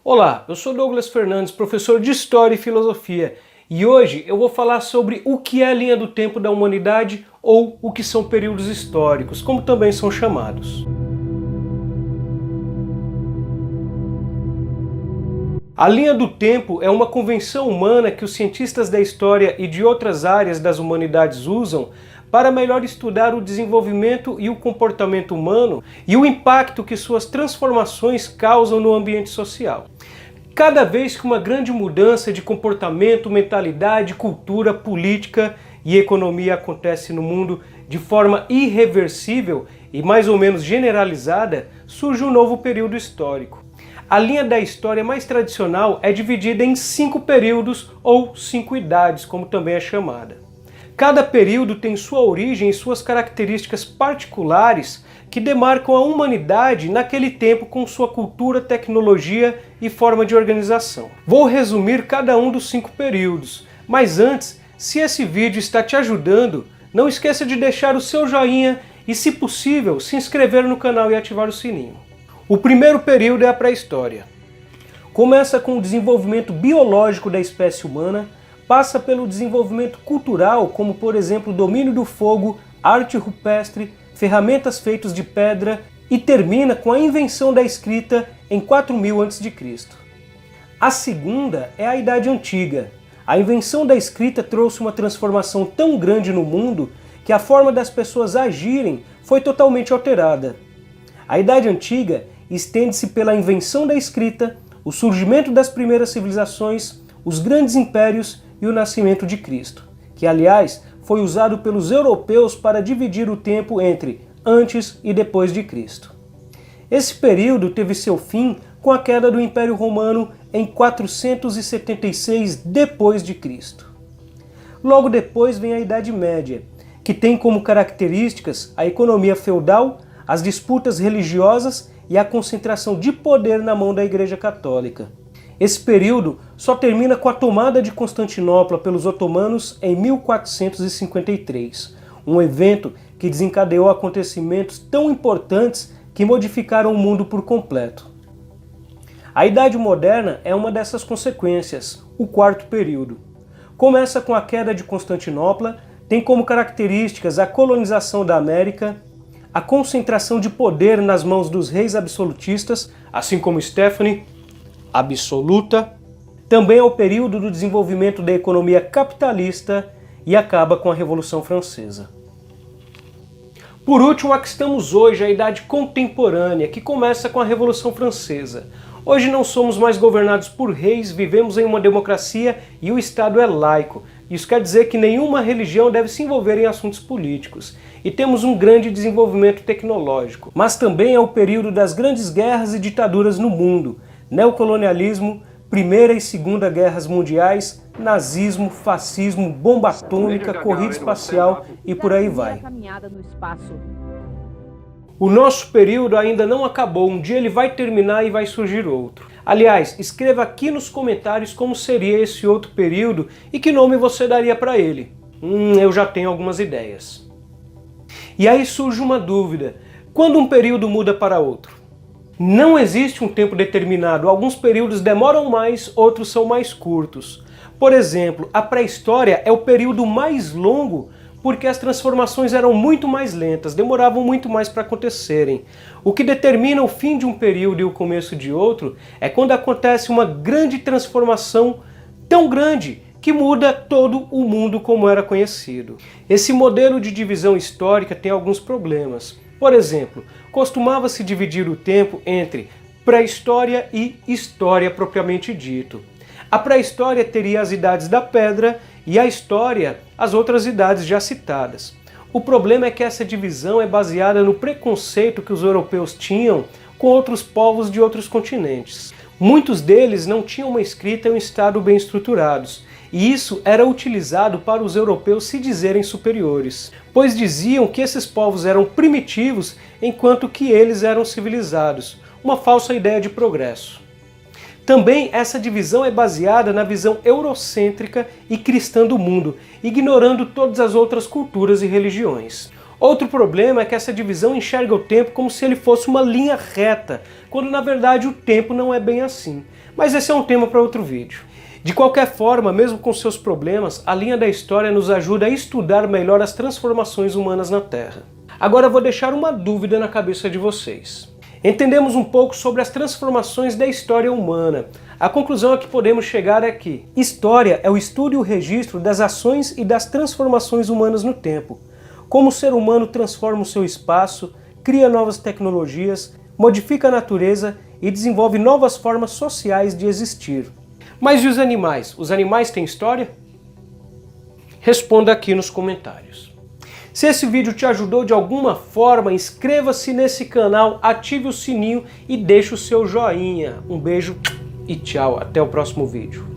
Olá, eu sou Douglas Fernandes, professor de História e Filosofia, e hoje eu vou falar sobre o que é a linha do tempo da humanidade ou o que são períodos históricos, como também são chamados. A linha do tempo é uma convenção humana que os cientistas da história e de outras áreas das humanidades usam para melhor estudar o desenvolvimento e o comportamento humano e o impacto que suas transformações causam no ambiente social. Cada vez que uma grande mudança de comportamento, mentalidade, cultura, política e economia acontece no mundo de forma irreversível e mais ou menos generalizada, surge um novo período histórico. A linha da história mais tradicional é dividida em 5 períodos ou 5 idades, como também é chamada. Cada período tem sua origem e suas características particulares que demarcam a humanidade naquele tempo com sua cultura, tecnologia e forma de organização. Vou resumir cada um dos 5 períodos, mas antes, se esse vídeo está te ajudando, não esqueça de deixar o seu joinha e, se possível, se inscrever no canal e ativar o sininho. O primeiro período é a pré-história. Começa com o desenvolvimento biológico da espécie humana, passa pelo desenvolvimento cultural, como por exemplo o domínio do fogo, arte rupestre, ferramentas feitas de pedra e termina com a invenção da escrita em 4000 a.C. A segunda é a Idade Antiga. A invenção da escrita trouxe uma transformação tão grande no mundo que a forma das pessoas agirem foi totalmente alterada. A Idade Antiga estende-se pela invenção da escrita, o surgimento das primeiras civilizações, os grandes impérios e o nascimento de Cristo, que aliás foi usado pelos europeus para dividir o tempo entre antes e depois de Cristo. Esse período teve seu fim com a queda do Império Romano em 476 depois de Cristo. Logo depois vem a Idade Média, que tem como características a economia feudal, as disputas religiosas e a concentração de poder na mão da Igreja Católica. Esse período só termina com a tomada de Constantinopla pelos otomanos em 1453, um evento que desencadeou acontecimentos tão importantes que modificaram o mundo por completo. A Idade Moderna é uma dessas consequências, o quarto período. Começa com a queda de Constantinopla, tem como características a colonização da América, a concentração de poder nas mãos dos reis absolutistas, assim como Stephanie, absoluta. Também é o período do desenvolvimento da economia capitalista e acaba com a Revolução Francesa. Por último, a que estamos hoje, a Idade Contemporânea, que começa com a Revolução Francesa. Hoje não somos mais governados por reis, vivemos em uma democracia e o Estado é laico. Isso quer dizer que nenhuma religião deve se envolver em assuntos políticos. E temos um grande desenvolvimento tecnológico. Mas também é o período das grandes guerras e ditaduras no mundo. Neocolonialismo, Primeira e Segunda Guerras Mundiais, nazismo, fascismo, bomba atômica, corrida espacial e por aí vai. O nosso período ainda não acabou, um dia ele vai terminar e vai surgir outro. Aliás, escreva aqui nos comentários como seria esse outro período e que nome você daria para ele. Eu já tenho algumas ideias. E aí surge uma dúvida, quando um período muda para outro? Não existe um tempo determinado, alguns períodos demoram mais, outros são mais curtos. Por exemplo, a pré-história é o período mais longo porque as transformações eram muito mais lentas, demoravam muito mais para acontecerem. O que determina o fim de um período e o começo de outro é quando acontece uma grande transformação tão grande que muda todo o mundo como era conhecido. Esse modelo de divisão histórica tem alguns problemas. Por exemplo, costumava-se dividir o tempo entre pré-história e história propriamente dito. A pré-história teria as idades da pedra e a história as outras idades já citadas. O problema é que essa divisão é baseada no preconceito que os europeus tinham com outros povos de outros continentes. Muitos deles não tinham uma escrita e um estado bem estruturados, e isso era utilizado para os europeus se dizerem superiores, pois diziam que esses povos eram primitivos enquanto que eles eram civilizados, uma falsa ideia de progresso. Também essa divisão é baseada na visão eurocêntrica e cristã do mundo, ignorando todas as outras culturas e religiões. Outro problema é que essa divisão enxerga o tempo como se ele fosse uma linha reta, quando na verdade o tempo não é bem assim. Mas esse é um tema para outro vídeo. De qualquer forma, mesmo com seus problemas, a linha da história nos ajuda a estudar melhor as transformações humanas na Terra. Agora eu vou deixar uma dúvida na cabeça de vocês. Entendemos um pouco sobre as transformações da história humana. A conclusão a que podemos chegar é que história é o estudo e o registro das ações e das transformações humanas no tempo. Como o ser humano transforma o seu espaço, cria novas tecnologias, modifica a natureza e desenvolve novas formas sociais de existir. Mas e os animais? Os animais têm história? Responda aqui nos comentários. Se esse vídeo te ajudou de alguma forma, inscreva-se nesse canal, ative o sininho e deixe o seu joinha. Um beijo e tchau, até o próximo vídeo.